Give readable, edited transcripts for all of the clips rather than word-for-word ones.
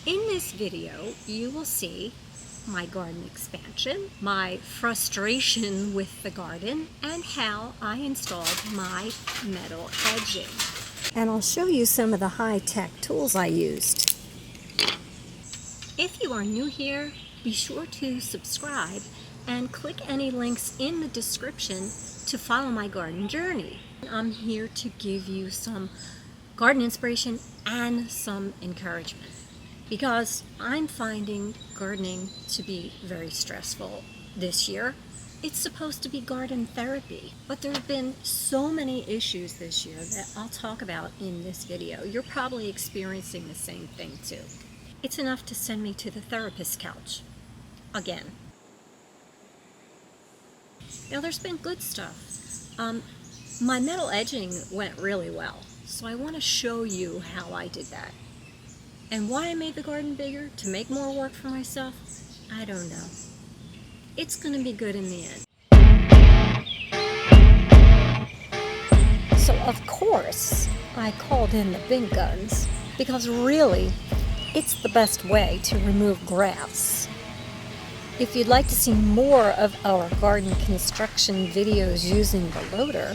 In this video, you will see my garden expansion, my frustration with the garden, and how I installed my metal edging. And I'll show you some of the high-tech tools I used. If you are new here, be sure to subscribe and click any links in the description to follow my garden journey. I'm here to give you some garden inspiration and some encouragement, because I'm finding gardening to be very stressful this year. It's supposed to be garden therapy, but there have been so many issues this year that I'll talk about in this video. You're probably experiencing the same thing too. It's enough to send me to the therapist couch again. Now there's been good stuff. My metal edging went really well, so I want to show you how I did that. And why I made the garden bigger, to make more work for myself, I don't know. It's going to be good in the end. So of course, I called in the big guns, because really, it's the best way to remove grass. If you'd like to see more of our garden construction videos using the loader,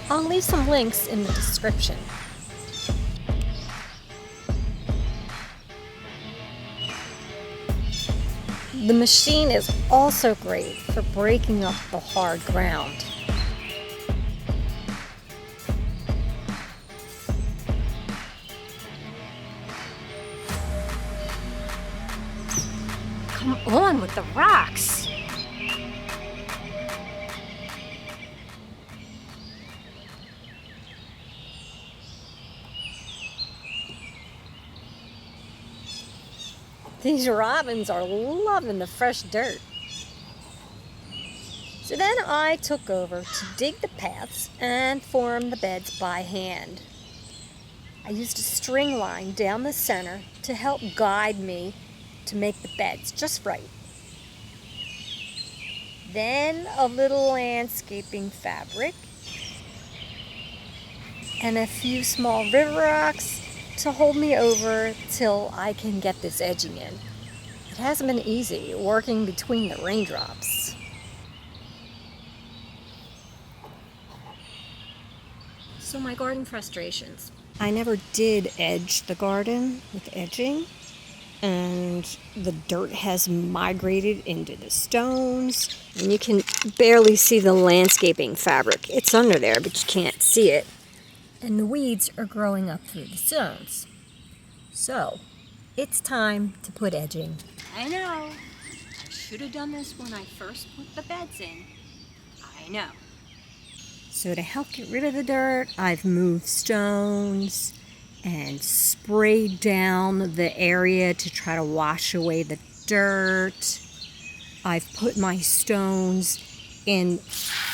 I'll leave some links in the description. The machine is also great for breaking up the hard ground. Come on with the rocks! These robins are loving the fresh dirt. So then I took over to dig the paths and form the beds by hand. I used a string line down the center to help guide me to make the beds just right. Then a little landscaping fabric and a few small river rocks to hold me over till I can get this edging in. It hasn't been easy working between the raindrops. So my garden frustrations. I never did edge the garden with edging, and the dirt has migrated into the stones, and you can barely see the landscaping fabric. It's under there, but you can't see it. And the weeds are growing up through the stones. So, it's time to put edging. I know, I should have done this when I first put the beds in. I know. So to help get rid of the dirt, I've moved stones and sprayed down the area to try to wash away the dirt. I've put my stones in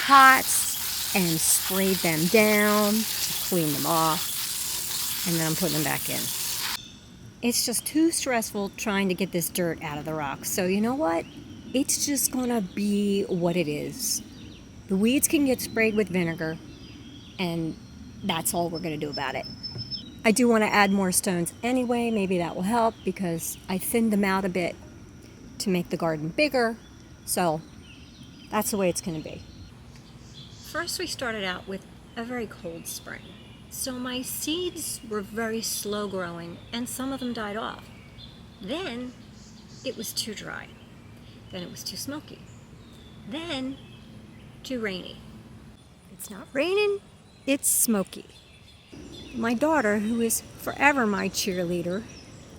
pots and sprayed them down to clean them off, and then I'm putting them back in. It's just too stressful trying to get this dirt out of the rocks. So you know what? It's just gonna be what it is. The weeds can get sprayed with vinegar, and that's all we're gonna do about it. I do want to add more stones anyway. Maybe that will help, because I thinned them out a bit to make the garden bigger. So that's the way it's gonna be. First we started out with a very cold spring. So my seeds were very slow growing, and some of them died off. Then it was too dry. Then it was too smoky. Then too rainy. It's not raining, it's smoky. My daughter, who is forever my cheerleader,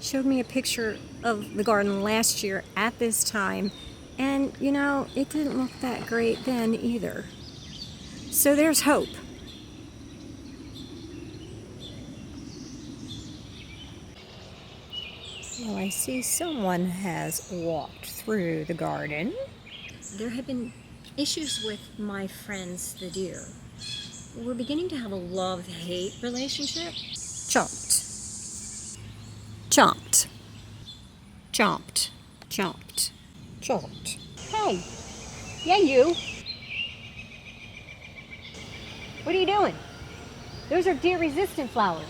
showed me a picture of the garden last year at this time, and you know, it didn't look that great then either. So there's hope. Well, I see someone has walked through the garden. There have been issues with my friends, the deer. We're beginning to have a love-hate relationship. Chomped. Chomped. Chomped. Chomped. Chomped. Hey! Yeah, you! What are you doing? Those are deer-resistant flowers.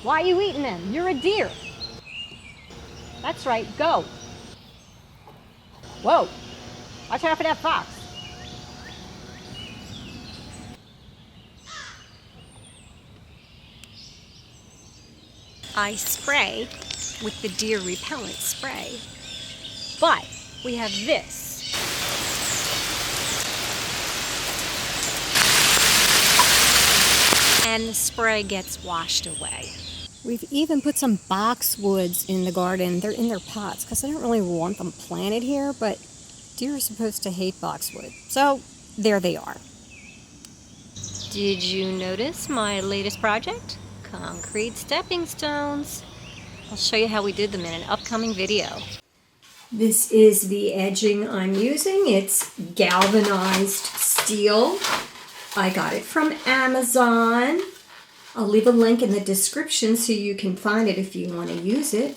Why are you eating them? You're a deer. That's right, go. Whoa, watch out for that fox. I spray with the deer repellent spray, but we have this. And the spray gets washed away. We've even put some boxwoods in the garden. They're in their pots because I don't really want them planted here, but deer are supposed to hate boxwood. So there they are. Did you notice my latest project? Concrete stepping stones. I'll show you how we did them in an upcoming video. This is the edging I'm using. It's galvanized steel. I got it from Amazon. I'll leave a link in the description so you can find it if you want to use it.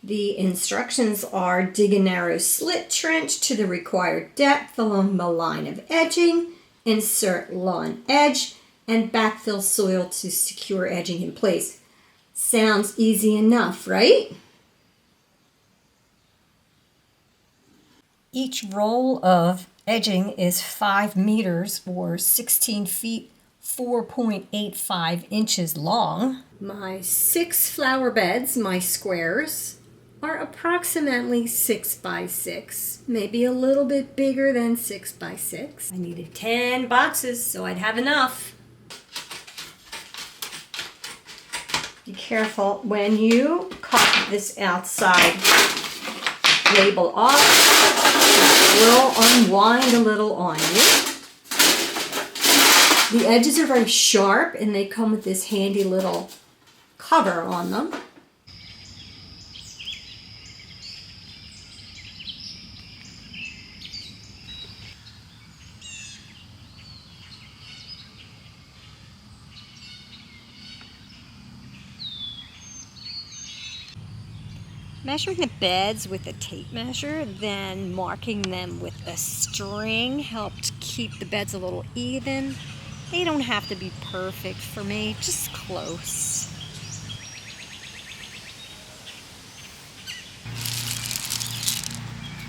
The instructions are: dig a narrow slit trench to the required depth along the line of edging, insert lawn edge, and backfill soil to secure edging in place. Sounds easy enough, right? Each roll of edging is 5 meters or 16 feet, 4.85 inches long. My 6 flower beds, my squares, are approximately 6 by 6, maybe a little bit bigger than 6 by 6. I needed 10 boxes, so I'd have enough. Be careful when you cut this outside label off. It will unwind a little on you. The edges are very sharp and they come with this handy little cover on them. Measuring the beds with a tape measure, then marking them with a string helped keep the beds a little even. They don't have to be perfect for me, just close.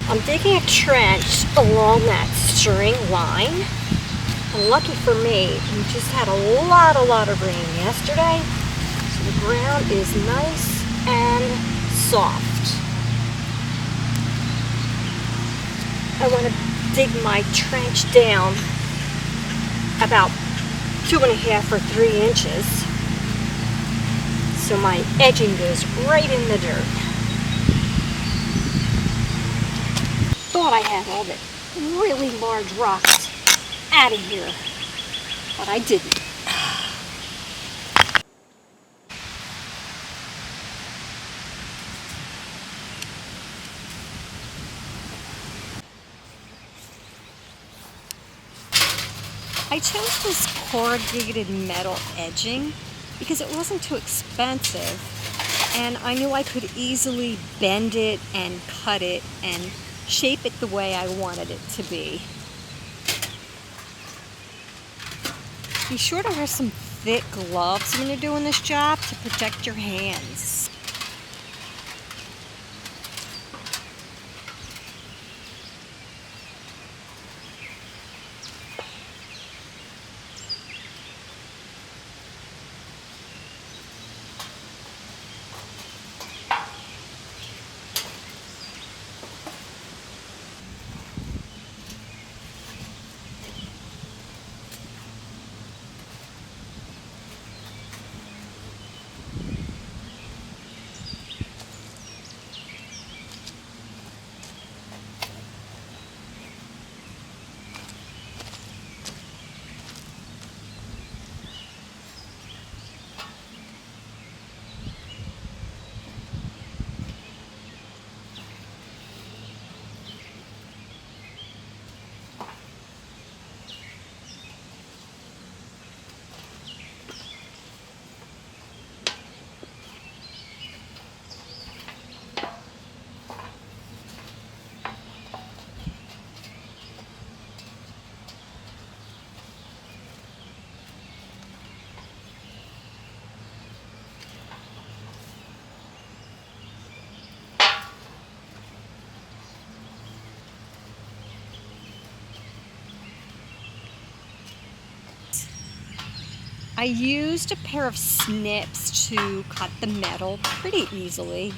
I'm digging a trench along that string line. And lucky for me, we just had a lot of rain yesterday, so the ground is nice and soft. I want to dig my trench down about 2.5 or 3 inches so my edging goes right in the dirt. Thought I had all the really large rocks out of here, but I didn't. I chose this corrugated metal edging because it wasn't too expensive and I knew I could easily bend it and cut it and shape it the way I wanted it to be. Be sure to wear some thick gloves when you're doing this job to protect your hands. I used a pair of snips to cut the metal pretty easily.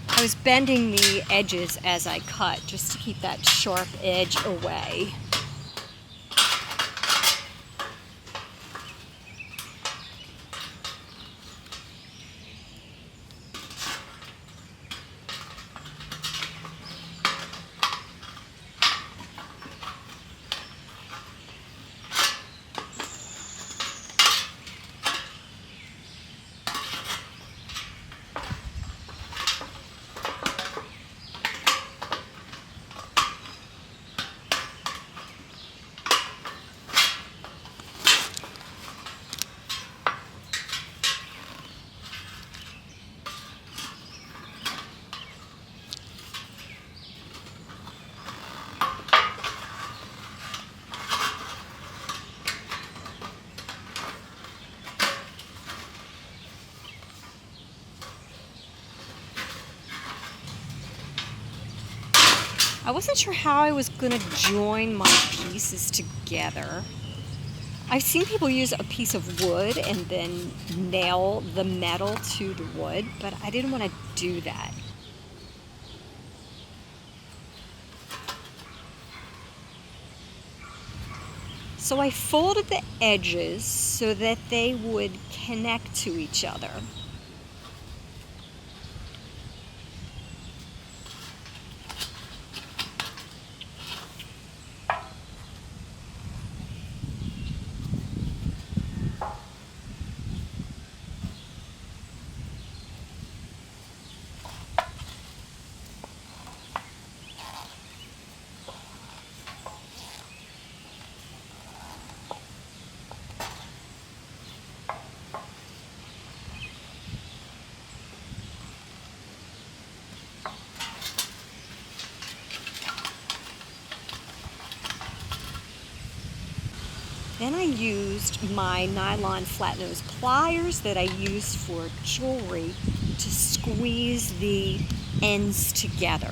I was bending the edges as I cut just to keep that sharp edge away. I wasn't sure how I was going to join my pieces together. I've seen people use a piece of wood and then nail the metal to the wood, but I didn't want to do that. So I folded the edges so that they would connect to each other. Then I used my nylon flat nose pliers that I used for jewelry to squeeze the ends together.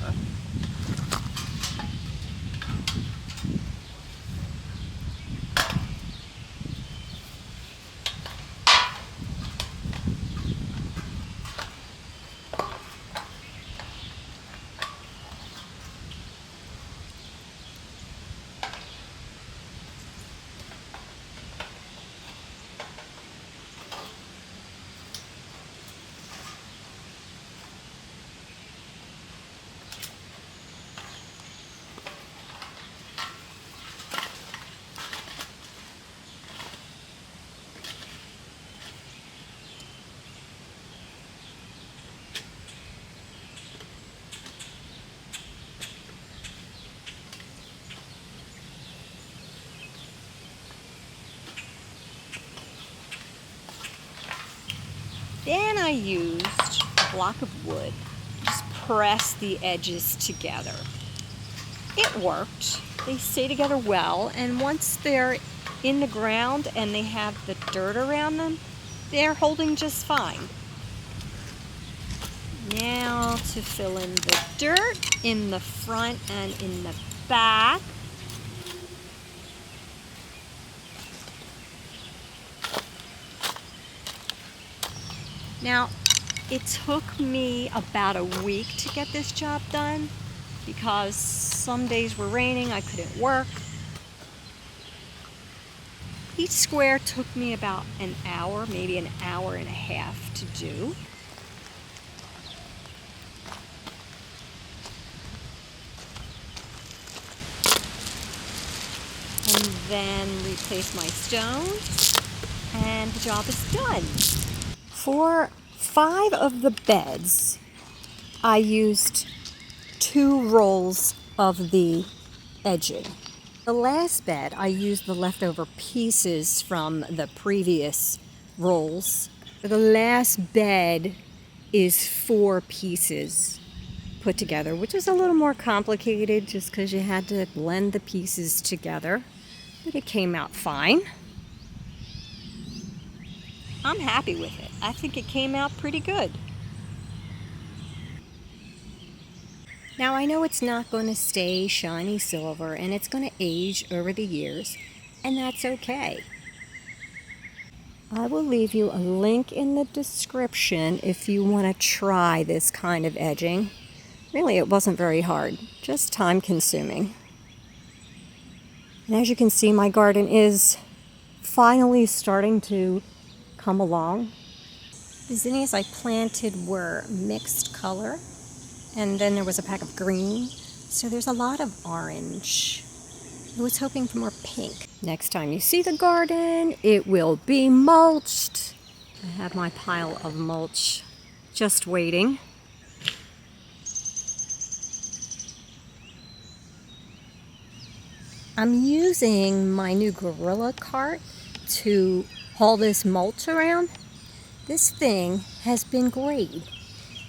Then I used a block of wood, just press the edges together. It worked. They stay together well, and once they're in the ground and they have the dirt around them, they're holding just fine. Now to fill in the dirt in the front and in the back. Now, it took me about a week to get this job done because some days were raining, I couldn't work. Each square took me about an hour, maybe an hour and a half to do. And then replace my stones, and the job is done. For 5 of the beds, I used 2 rolls of the edging. The last bed, I used the leftover pieces from the previous rolls. The last bed is 4 pieces put together, which is a little more complicated just because you had to blend the pieces together, but it came out fine. I'm happy with it. I think it came out pretty good. Now I know it's not going to stay shiny silver and it's going to age over the years, and that's okay. I will leave you a link in the description if you want to try this kind of edging. Really, it wasn't very hard, just time consuming. And as you can see, my garden is finally starting to come along. The zinnias I planted were mixed color, and then there was a pack of green, so there's a lot of orange. I was hoping for more pink. Next time you see the garden, it will be mulched. I have my pile of mulch just waiting. I'm using my new Gorilla cart to haul this mulch around. This thing has been great.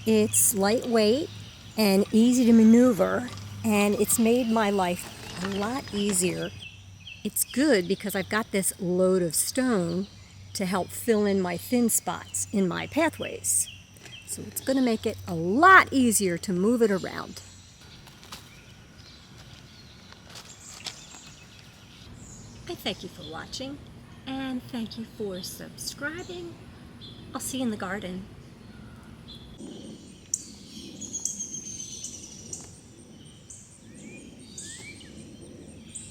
It's lightweight and easy to maneuver, and it's made my life a lot easier. It's good because I've got this load of stone to help fill in my thin spots in my pathways. So it's going to make it a lot easier to move it around. I thank you for watching, and thank you for subscribing. I'll see you in the garden.